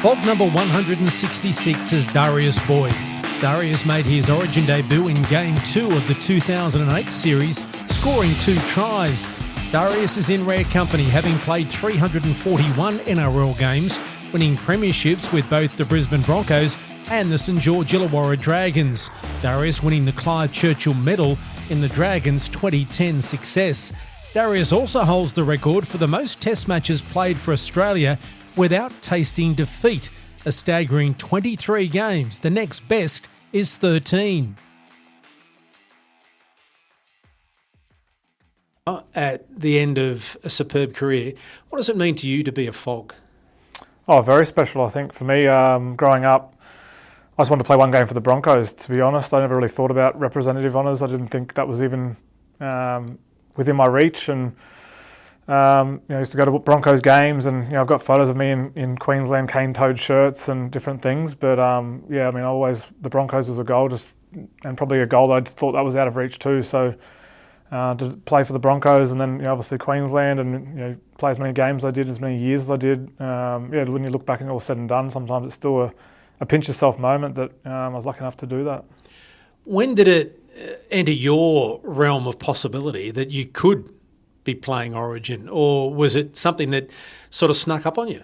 Fault number 166 is Darius Boyd. Darius made his Origin debut in Game 2 of the 2008 series, scoring 2 tries. Darius is in rare company, having played 341 NRL games, winning premierships with both the Brisbane Broncos and the St George Illawarra Dragons. Darius winning the Clive Churchill Medal in the Dragons' 2010 success. Darius also holds the record for the most test matches played for Australia without tasting defeat, a staggering 23 games. The next best is 13. At the end of a superb career, what does it mean to you to be a Fog? Oh, very special, I think. For me, growing up, I just wanted to play one game for the Broncos, to be honest. I never really thought about representative honours. I didn't think that was even within my reach. And I used to go to Broncos games, and I've got photos of me in Queensland cane-toed shirts and different things. But the Broncos was a goal, and probably a goal that I thought that was out of reach too. So to play for the Broncos, and then obviously Queensland, and play as many games I did, as many years as I did. When you look back and all said and done, sometimes it's still a pinch yourself moment that I was lucky enough to do that. When did it enter your realm of possibility that you could be playing Origin, or was it something that sort of snuck up on you?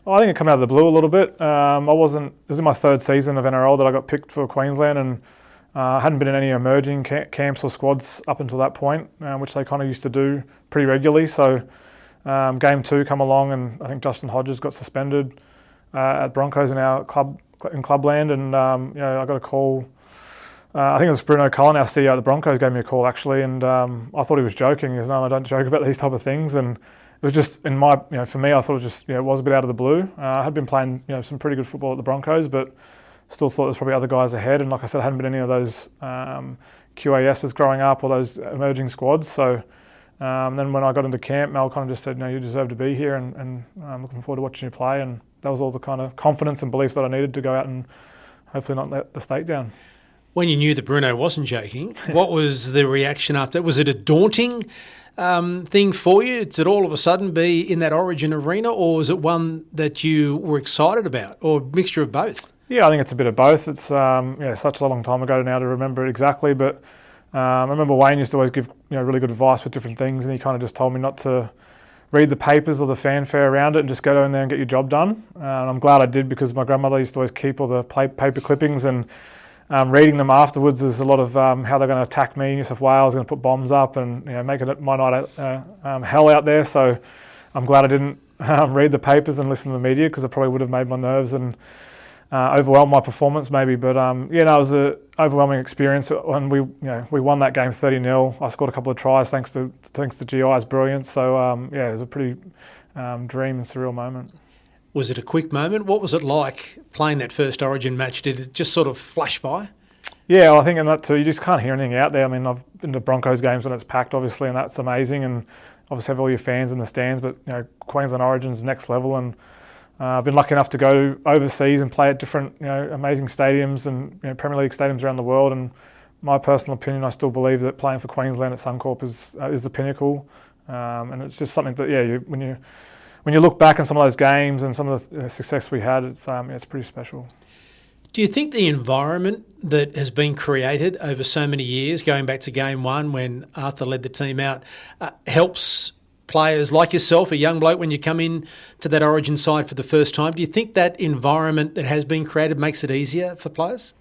I think it came out of the blue a little bit. It was in my 3rd season of NRL that I got picked for Queensland, and I hadn't been in any emerging camps or squads up until that point, which they kind of used to do pretty regularly. So Game 2 come along, and I think Justin Hodges got suspended at Broncos in our club in Clubland, and I got a call. I think it was Bruno Cullen, our CEO at the Broncos, gave me a call actually, and I thought he was joking. He goes, "No, I don't joke about these type of things." And it was just for me, I thought it was a bit out of the blue. I had been playing some pretty good football at the Broncos, but still thought there's probably other guys ahead. And like I said, I hadn't been any of those QASs growing up or those emerging squads. So then when I got into camp, Mel kind of just said, "No, you deserve to be here, and I'm looking forward to watching you play." And that was all the kind of confidence and belief that I needed to go out and hopefully not let the state down. When you knew that Bruno wasn't joking, what was the reaction after? Was it a daunting thing for you to all of a sudden be in that Origin arena, or was it one that you were excited about, or a mixture of both? Yeah, I think it's a bit of both. It's such a long time ago now to remember it exactly, but I remember Wayne used to always give really good advice with different things, and he kind of just told me not to read the papers or the fanfare around it and just go in there and get your job done. And I'm glad I did, because my grandmother used to always keep all the paper clippings, and reading them afterwards, there's a lot of how they're going to attack me. New South Wales going to put bombs up and making it my night hell out there. So I'm glad I didn't read the papers and listen to the media, because it probably would have made my nerves and overwhelmed my performance maybe. But it was an overwhelming experience. When we won that game 30-0. I scored a couple of tries thanks to GI's brilliance. So it was a pretty dream and surreal moment. Was it a quick moment? What was it like playing that first Origin match? Did it just sort of flash by? Yeah, well, I think in that too, you just can't hear anything out there. I mean, I've been to Broncos games when it's packed, obviously, and that's amazing, and obviously have all your fans in the stands, but Queensland Origin's next level, and I've been lucky enough to go overseas and play at different amazing stadiums and Premier League stadiums around the world, and my personal opinion, I still believe that playing for Queensland at Suncorp is the pinnacle, and it's just something that, when you look back on some of those games and some of the success we had, it's pretty special. Do you think the environment that has been created over so many years, going back to Game 1 when Arthur led the team out, helps players like yourself, a young bloke, when you come in to that Origin side for the first time? Do you think that environment that has been created makes it easier for players?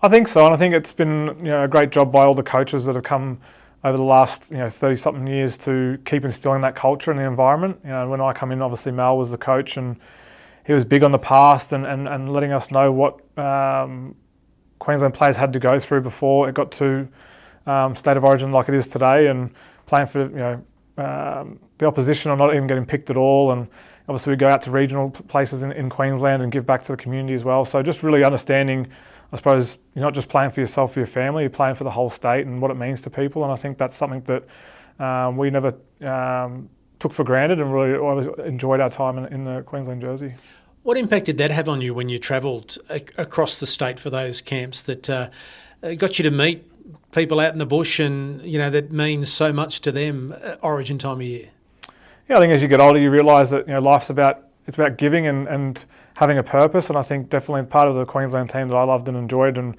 I think so, and I think it's been a great job by all the coaches that have come over the last 30-something years to keep instilling that culture in the environment. When I come in, obviously Mal was the coach, and he was big on the past and letting us know what Queensland players had to go through before it got to State of Origin like it is today, and playing for the opposition or not even getting picked at all. And obviously we go out to regional places in Queensland and give back to the community as well. So just really understanding, I suppose, you're not just playing for yourself, for your family, you're playing for the whole state and what it means to people. And I think that's something that we never took for granted, and really always enjoyed our time in the Queensland jersey. What impact did that have on you when you travelled across the state for those camps that got you to meet people out in the bush and, that means so much to them, Origin time of year? Yeah, I think as you get older, you realise that life's about it's about giving and having a purpose. And I think definitely part of the Queensland team that I loved and enjoyed and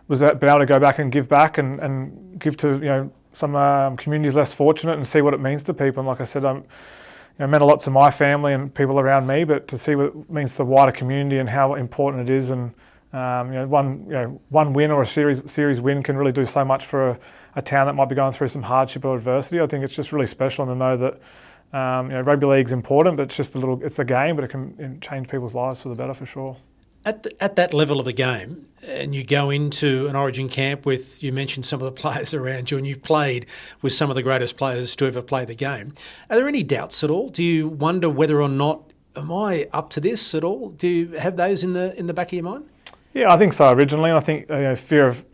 was being able to go back and give back and give to some communities less fortunate and see what it means to people. And like I said, it meant a lot to my family and people around me, but to see what it means to the wider community and how important it is, and one win or a series win can really do so much for a town that might be going through some hardship or adversity. I think it's just really special to know that rugby league's important, but it's a game, but it can change people's lives for the better for sure. At that level of the game, and you go into an Origin camp with, you mentioned some of the players around you, and you've played with some of the greatest players to ever play the game. Are there any doubts at all? Do you wonder whether or not, am I up to this at all? Do you have those in the back of your mind? Yeah, I think so originally, and I think fear of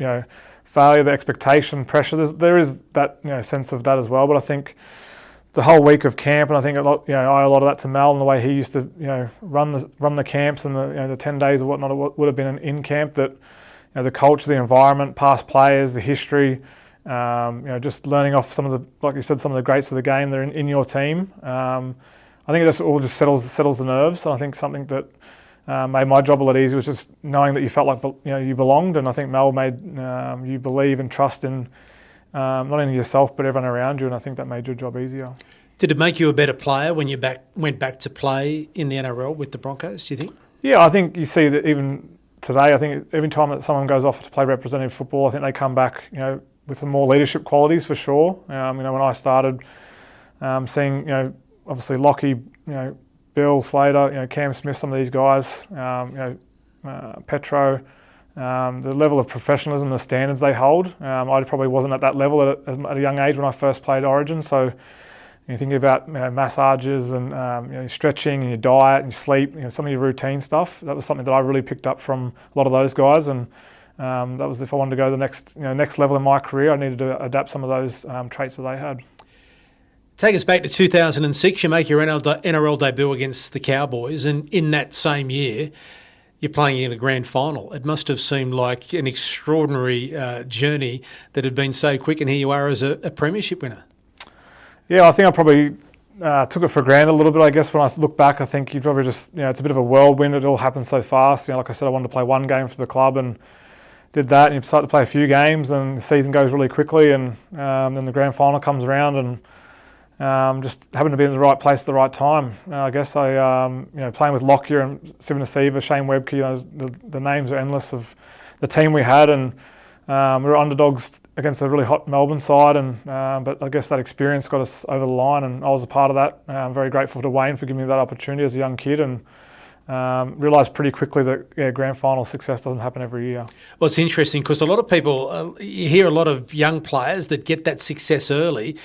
failure, the expectation, pressure. There is that sense of that as well, but I think the whole week of camp, and I think I owe a lot of that to Mel and the way he used to run the camps and the 10 days or whatnot. It would have been in camp, that the culture, the environment, past players, the history, just learning off some of the, like you said, some of the greats of the game that are in your team. I think it all just settles the nerves, and I think something that made my job a lot easier was just knowing that you felt like you belonged, and I think Mel made you believe and trust in not only yourself but everyone around you, and I think that made your job easier. Did it make you a better player when you went back to play in the NRL with the Broncos, do you think? Yeah, I think you see that even today. I think every time that someone goes off to play representative football, I think they come back with some more leadership qualities for sure. When I started seeing obviously Lockie, Bill Slater, Cam Smith, some of these guys, Petro, the level of professionalism, the standards they hold. I probably wasn't at that level at a young age when I first played Origin. So you think about massages and stretching and your diet and your sleep, some of your routine stuff. That was something that I really picked up from a lot of those guys, and that was if I wanted to go to the next level in my career, I needed to adapt some of those traits that they had. Take us back to 2006. You make your NRL debut against the Cowboys, and in that same year, you're playing in a grand final. It must have seemed like an extraordinary journey that had been so quick, and here you are as a premiership winner. Yeah, I think I probably took it for granted a little bit, I guess. When I look back, I think you probably just, it's a bit of a whirlwind. It all happened so fast. Like I said, I wanted to play one game for the club and did that, and you start to play a few games, and the season goes really quickly, and then the grand final comes around, and just happened to be in the right place at the right time. I guess playing with Lockyer and Sivana Siva, Shane Webke, the names are endless of the team we had, and we were underdogs against a really hot Melbourne side, but I guess that experience got us over the line, and I was a part of that. I'm very grateful to Wayne for giving me that opportunity as a young kid, and realised pretty quickly that grand final success doesn't happen every year. Well, it's interesting because a lot of people, you hear a lot of young players that get that success early,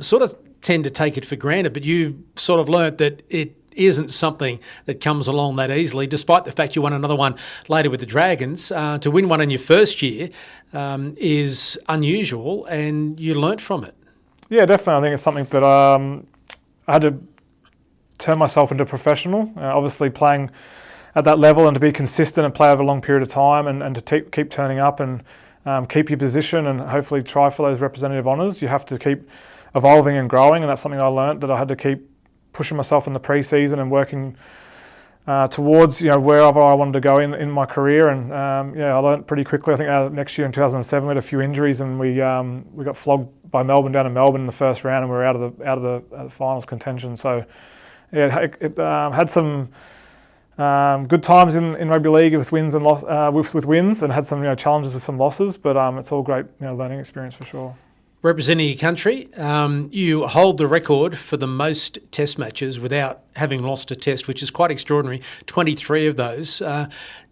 sort of tend to take it for granted, but you sort of learnt that it isn't something that comes along that easily, despite the fact you won another one later with the Dragons. To win one in your first year is unusual, and you learnt from it. Yeah, definitely. I think it's something that I had to turn myself into a professional. Obviously playing at that level and to be consistent and play over a long period of time, and to keep turning up and keep your position and hopefully try for those representative honours. You have to keep evolving and growing, and that's something I learnt, that I had to keep pushing myself in the pre-season and working towards wherever I wanted to go in my career. And I learnt pretty quickly. I think next year in 2007 we had a few injuries, and we got flogged by Melbourne down in Melbourne in the first round, and we were out of the finals contention. So yeah, it had some good times in rugby league with wins and with wins, and had some challenges with some losses. But it's all great learning experience for sure. Representing your country, you hold the record for the most test matches without having lost a test, which is quite extraordinary, 23 of those.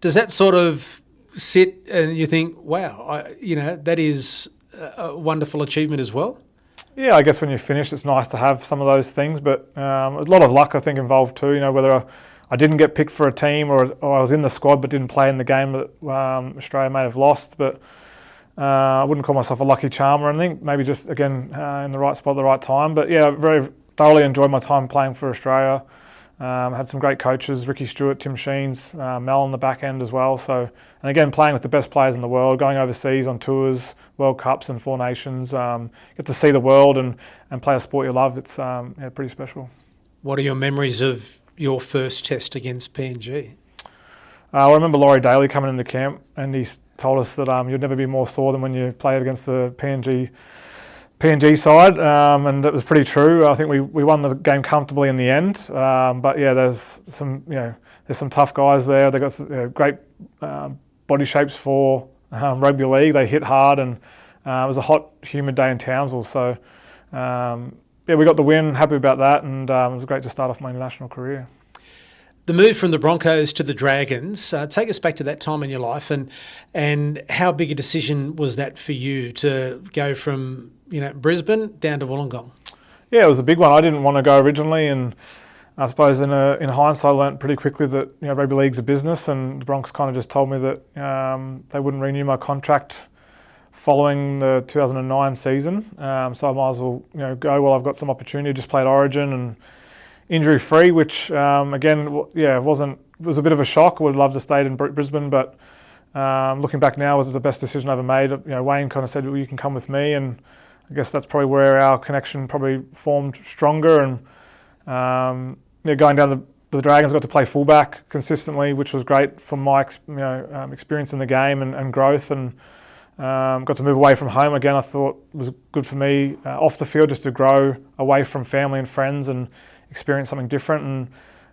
Does that sort of sit and you think, wow, that is a wonderful achievement as well? Yeah, I guess when you finish, it's nice to have some of those things, but a lot of luck, I think, involved too. Whether I didn't get picked for a team or I was in the squad but didn't play in the game that Australia may have lost, but I wouldn't call myself a lucky charm or anything. Maybe just, again, in the right spot at the right time. But yeah, very thoroughly enjoyed my time playing for Australia. Had some great coaches, Ricky Stewart, Tim Sheens, Mel on the back end as well. So, and again, playing with the best players in the world, going overseas on tours, World Cups and Four Nations. Get to see the world and play a sport you love. It's pretty special. What are your memories of your first test against PNG? I remember Laurie Daly coming into camp, and he told us that you'd never be more sore than when you played against the PNG side, and it was pretty true. I think we won the game comfortably in the end. But yeah, there's some tough guys there. They got some, great body shapes for rugby league. They hit hard, and it was a hot, humid day in Townsville. So we got the win. Happy about that, and it was great to start off my international career. The move from the Broncos to the Dragons, take us back to that time in your life, and how big a decision was that for you to go from Brisbane down to Wollongong? Yeah, it was a big one. I didn't want to go originally, and I suppose in hindsight, I learnt pretty quickly that rugby league's a business, and the Broncos kind of just told me that they wouldn't renew my contract following the 2009 season. So I might as well go while I've got some opportunity. Just played Origin and injury free, which it was a bit of a shock. Would have loved to stay in Brisbane, but looking back now, was the best decision I ever made. Wayne kind of said, "Well, you can come with me," and I guess that's probably where our connection probably formed stronger. And going down the Dragons, I got to play fullback consistently, which was great from my experience in the game and growth, and got to move away from home again. I thought was good for me off the field, just to grow away from family and friends and experience something different.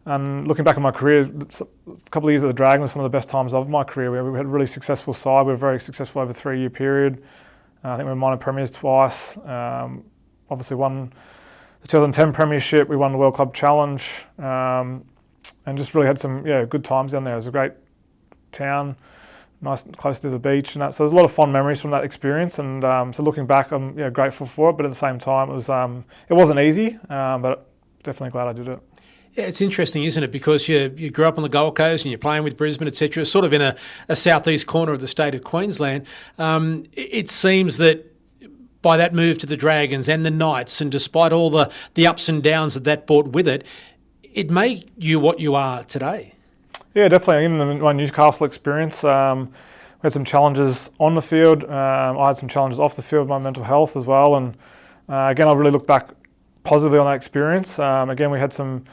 And looking back at my career, a couple of years at the Dragons were some of the best times of my career. We had a really successful side. We were very successful over a 3-year period. I think we were minor premiers twice. Obviously won the 2010 premiership. We won the World Club Challenge, and just really had some good times down there. It was a great town, nice, close to the beach, and that. So there's a lot of fond memories from that experience. And so looking back, I'm grateful for it. But at the same time, it wasn't easy, but definitely glad I did it. Yeah, it's interesting, isn't it? Because you grew up on the Gold Coast and you're playing with Brisbane, etc., sort of in a southeast corner of the state of Queensland. It seems that by that move to the Dragons and the Knights, and despite all the ups and downs that brought with it, it made you what you are today. Yeah, definitely. In my Newcastle experience, we had some challenges on the field. I had some challenges off the field, my mental health as well. And again, I really look back positively on that experience. Again, we had some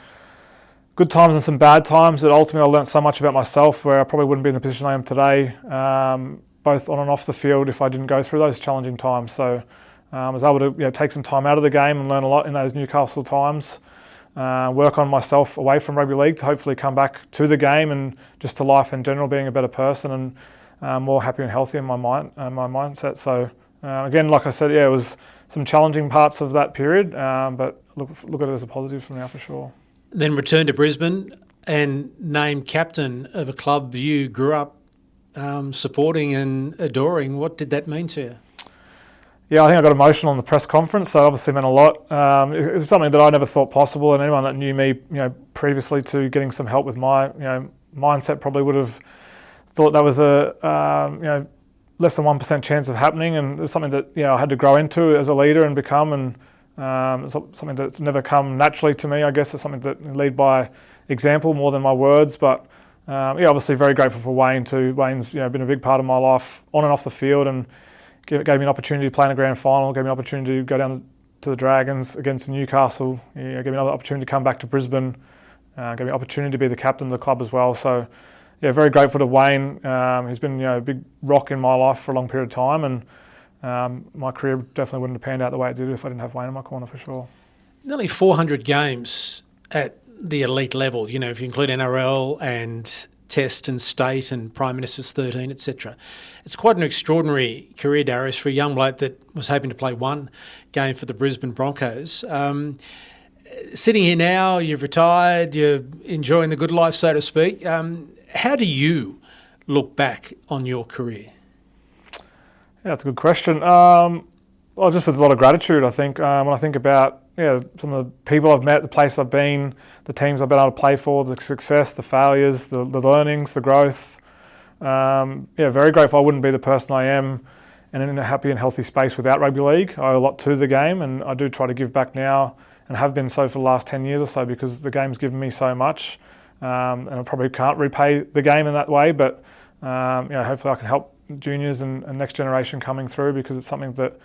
good times and some bad times, that ultimately I learned so much about myself, where I probably wouldn't be in the position I am today, both on and off the field, if I didn't go through those challenging times. So I was able to take some time out of the game and learn a lot in those Newcastle times, work on myself away from rugby league to hopefully come back to the game and just to life in general, being a better person and more happy and healthy in my mindset. So again, like I said, it was some challenging parts of that period, but look at it as a positive from now for sure. Then returned to Brisbane and named captain of a club you grew up supporting and adoring. What did that mean to you? Yeah, I think I got emotional in the press conference, so it obviously meant a lot. It's something that I never thought possible, and anyone that knew me, previously to getting some help with my, mindset probably would have thought that was a, less than 1% chance of happening, and it was something that I had to grow into as a leader and become, and it's something that's never come naturally to me. I guess it's something that lead by example more than my words. But obviously very grateful for Wayne too. Wayne's been a big part of my life on and off the field, and gave me an opportunity to play in a grand final. Gave me an opportunity to go down to the Dragons against Newcastle. Gave me another opportunity to come back to Brisbane. Gave me an opportunity to be the captain of the club as well. So very grateful to Wayne. He's been a big rock in my life for a long period of time, and my career definitely wouldn't have panned out the way it did if I didn't have Wayne in my corner for sure. Nearly 400 games at the elite level, if you include NRL and Test and State and Prime Minister's 13, etc. It's quite an extraordinary career, Darius, for a young bloke that was hoping to play one game for the Brisbane Broncos. Sitting here now, you've retired, you're enjoying the good life, so to speak. How do you look back on your career? Yeah, that's a good question. Well, just with a lot of gratitude, I think. When I think about some of the people I've met, the place I've been, the teams I've been able to play for, the success, the failures, the learnings, the growth. Very grateful I wouldn't be the person I am and in a happy and healthy space without rugby league. I owe a lot to the game, and I do try to give back now, and have been so for the last 10 years or so, because the game's given me so much. And I probably can't repay the game in that way, but hopefully I can help juniors and next generation coming through, because it's something that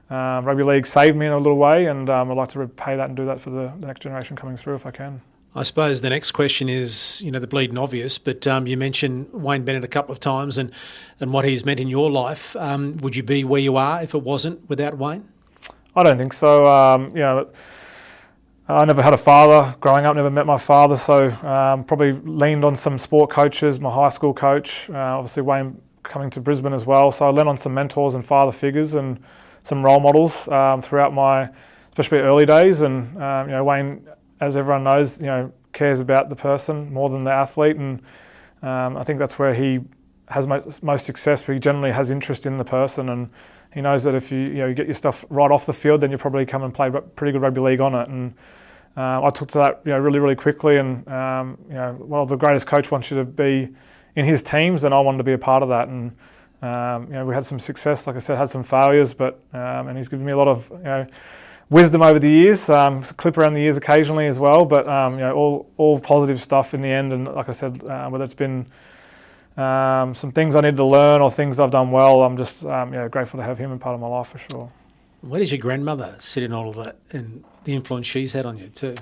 rugby league saved me in a little way, and I'd like to repay that and do that for the next generation coming through if I can. I suppose the next question is, the bleeding obvious, but you mentioned Wayne Bennett a couple of times and what he's meant in your life. Would you be where you are if it wasn't without Wayne? I don't think so. I never had a father growing up, never met my father, so probably leaned on some sport coaches, my high school coach, obviously Wayne coming to Brisbane as well. So I leaned on some mentors and father figures and some role models throughout my, especially early days. And, Wayne, as everyone knows, cares about the person more than the athlete. And I think that's where he has most success, but he generally has interest in the person. And he knows that if you get your stuff right off the field, then you'll probably come and play pretty good rugby league on it. And I took to that really, really quickly. And well, the greatest coach wants you to be in his teams, then I wanted to be a part of that. And we had some success, like I said, had some failures, but and he's given me a lot of wisdom over the years, clip around the years occasionally as well. But all positive stuff in the end. And like I said, whether it's been some things I need to learn or things I've done well, I'm just grateful to have him in part of my life for sure. Where does your grandmother sit in all of that and the influence she's had on you too?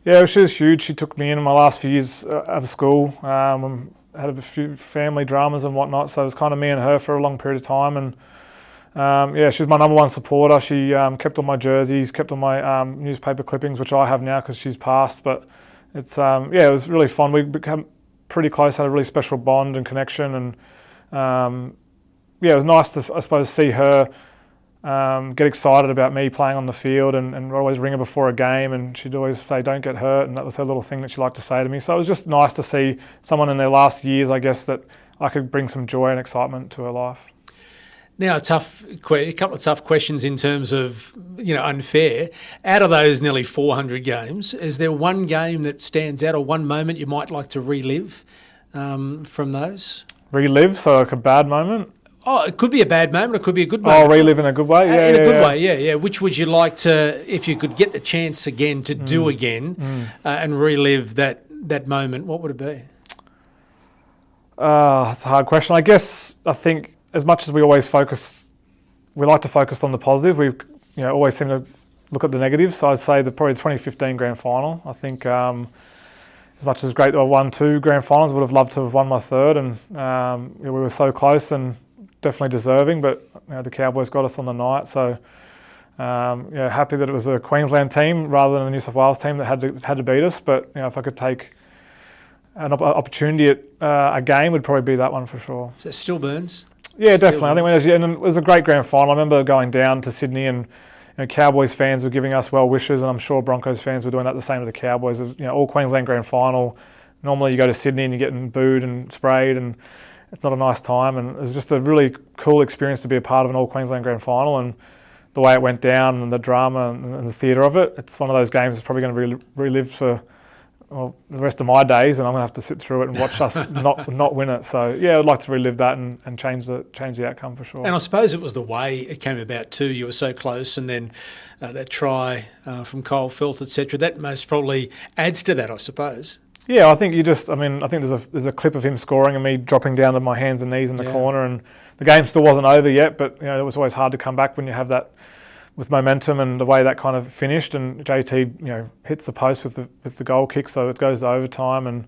Yeah, she was huge. She took me in my last few years of school. Had a few family dramas and whatnot, so it was kind of me and her for a long period of time. And she was my number one supporter. She kept all my jerseys, kept all my newspaper clippings, which I have now because she's passed. But it's it was really fun. We became pretty close, had a really special bond and connection. And it was nice to, I suppose, see her get excited about me playing on the field, and I'd always ring her before a game, and she'd always say, "Don't get hurt," and that was her little thing that she liked to say to me. So it was just nice to see someone in their last years, I guess, that I could bring some joy and excitement to her life. Now, a couple of tough questions in terms of, unfair. Out of those nearly 400 games, is there one game that stands out or one moment you might like to relive from those? Relive, so like a bad moment? Oh, it could be a bad moment, it could be a good moment. Oh, relive in a good way? In a good way, yeah. Which would you like to, if you could get the chance again to do again and relive that moment, what would it be? That's a hard question. I think as much as we like to focus on the positive, we always seem to look at the negatives. So I'd say probably the 2015 grand final. I think as much as great that I won 2 grand finals, I would have loved to have won my third. And we were so close and definitely deserving, but the Cowboys got us on the night. So happy that it was a Queensland team rather than a New South Wales team that had to beat us. But if I could take an opportunity at a game, would probably be that one for sure. So it still burns? Yeah, definitely. I think and it was a great grand final. I remember going down to Sydney and Cowboys fans were giving us well wishes, and I'm sure Broncos fans were doing that the same to the Cowboys. All Queensland grand final. Normally you go to Sydney and you're getting booed and sprayed, and it's not a nice time. And it was just a really cool experience to be a part of an all Queensland grand final, and the way it went down and the drama and the theatre of it. It's one of those games that's probably going to be relived for the rest of my days, and I'm going to have to sit through it and watch us not win it. So yeah, I'd like to relive that and change the outcome for sure. And I suppose it was the way it came about too. You were so close, and then that try from Cole Felt, etc. That most probably adds to that, I suppose. Yeah, I think I think there's a clip of him scoring and me dropping down to my hands and knees in the corner, and the game still wasn't over yet, but it was always hard to come back when you have that with momentum and the way that kind of finished. And JT hits the post with the goal kick, so it goes to overtime, and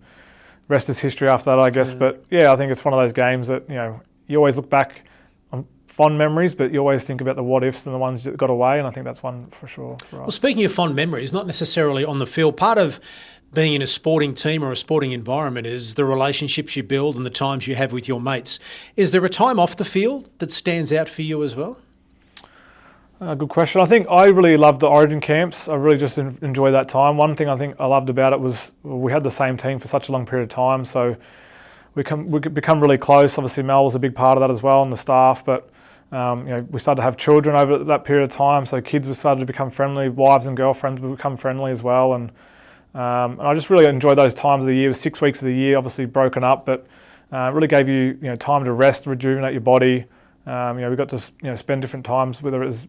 rest is history after that, I guess. But yeah, I think it's one of those games that you always look back on fond memories, but you always think about the what ifs and the ones that got away, and I think that's one for sure for us. Well, speaking of fond memories, not necessarily on the field, part of being in a sporting team or a sporting environment is the relationships you build and the times you have with your mates. Is there a time off the field that stands out for you as well? Good question. I think I really loved the Origin camps. I really just enjoyed that time. One thing I think I loved about it was we had the same team for such a long period of time, so we become really close. Obviously, Mel was a big part of that as well, and the staff. But we started to have children over that period of time, so kids started to become friendly. Wives and girlfriends would become friendly as well, and I just really enjoyed those times of the year. It was 6 weeks of the year, obviously broken up, but it really gave you time to rest, rejuvenate your body. We got to spend different times, whether it was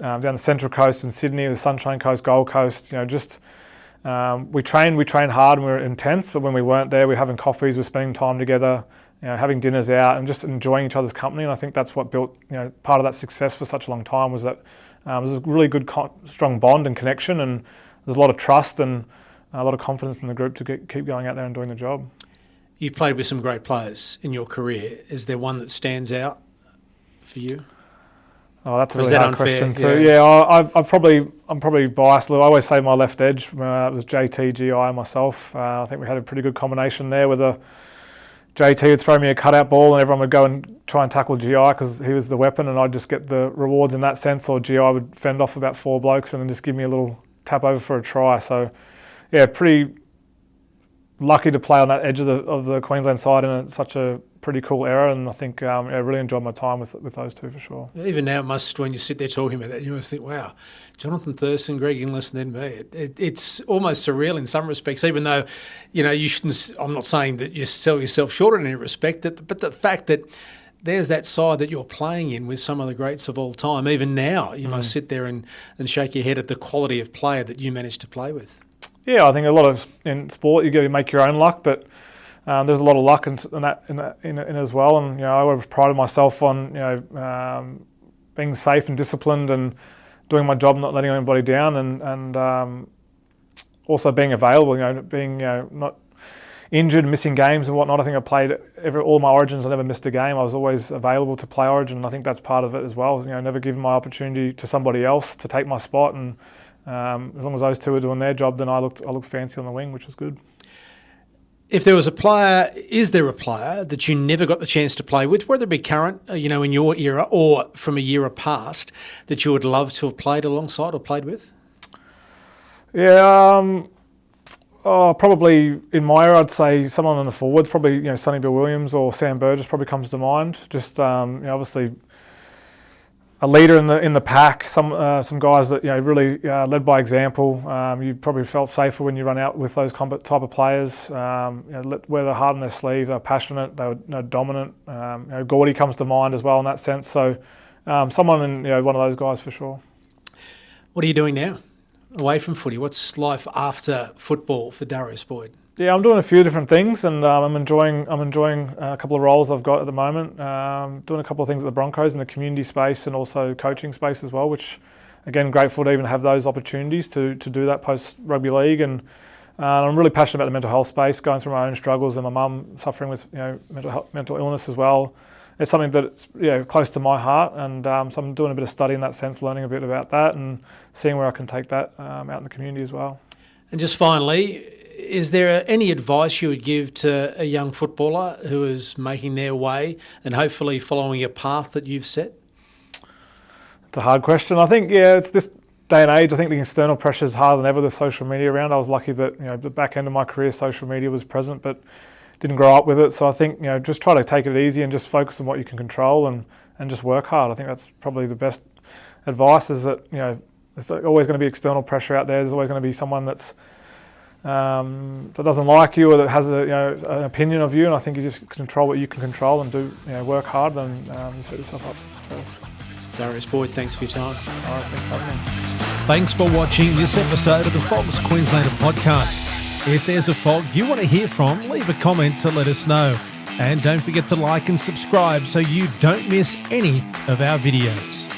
down the Central Coast in Sydney, the Sunshine Coast, Gold Coast. We trained hard and we were intense, but when we weren't there, we were having coffees, we were spending time together, having dinners out, and just enjoying each other's company. And I think that's what built part of that success for such a long time, was that it was a really good, strong bond and connection, and there's a lot of trust, and a lot of confidence in the group to keep going out there and doing the job. You've played with some great players in your career. Is there one that stands out for you? Oh, that's a really hard question too. Yeah, I'm probably biased. I always say my left edge. It was JT, GI, and myself. I think we had a pretty good combination there with JT would throw me a cutout ball and everyone would go and try and tackle GI because he was the weapon, and I'd just get the rewards in that sense, or GI would fend off about 4 blokes and then just give me a little tap over for a try. So, yeah, pretty lucky to play on that edge of the Queensland side in such a pretty cool era, and I think I really enjoyed my time with those two for sure. Even now, it must, when you sit there talking about that, you must think, wow, Jonathan Thurston, Greg Inglis, and then me. It's almost surreal in some respects, even though, you shouldn't. I'm not saying that you sell yourself short in any respect, but the fact that there's that side that you're playing in with some of the greats of all time. Even now, you must sit there and shake your head at the quality of player that you managed to play with. Yeah, I think a lot of in sport you got to make your own luck, but there's a lot of luck in it as well. And I always prided myself on being safe and disciplined and doing my job, not letting anybody down, and also being available. Being not injured, missing games and whatnot. I think I played all my Origins. I never missed a game. I was always available to play Origin, and I think that's part of it as well. Never giving my opportunity to somebody else to take my spot, and as long as those two are doing their job, then I looked fancy on the wing, which was good. If there was a player, is there a player that you never got the chance to play with, whether it be current, in your era or from a year past, that you would love to have played alongside or played with? Yeah, probably in my era, I'd say someone in the forwards, probably Sonny Bill Williams or Sam Burgess probably comes to mind. Just obviously a leader in the pack. Some guys that really led by example. You probably felt safer when you run out with those type of players. Wear their heart on their sleeve. They're passionate. They were dominant. Gordy comes to mind as well in that sense. So someone in one of those guys for sure. What are you doing now, away from footy? What's life after football for Darius Boyd? Yeah, I'm doing a few different things, and I'm enjoying a couple of roles I've got at the moment. Doing a couple of things at the Broncos in the community space and also coaching space as well, which, again, grateful to even have those opportunities to do that post rugby league. And I'm really passionate about the mental health space, going through my own struggles, and my mum suffering with mental illness as well. It's something that's close to my heart, and so I'm doing a bit of study in that sense, learning a bit about that, and seeing where I can take that out in the community as well. And just finally, is there any advice you would give to a young footballer who is making their way and hopefully following a path that you've set? It's a hard question. I think, it's this day and age. I think the external pressure is harder than ever. There's social media around. I was lucky that the back end of my career, social media was present, but didn't grow up with it. So I think just try to take it easy and just focus on what you can control and just work hard. I think that's probably the best advice. Is that there's always going to be external pressure out there. There's always going to be someone that doesn't like you or that has an opinion of you, and I think you just control what you can control and do work hard, and you set yourself up for success. Darius Boyd, thanks for your time. All right, thanks for having me. Thanks for watching this episode of the Fogs Queenslander podcast. If there's a Fog you want to hear from, leave a comment to let us know. And don't forget to like and subscribe so you don't miss any of our videos.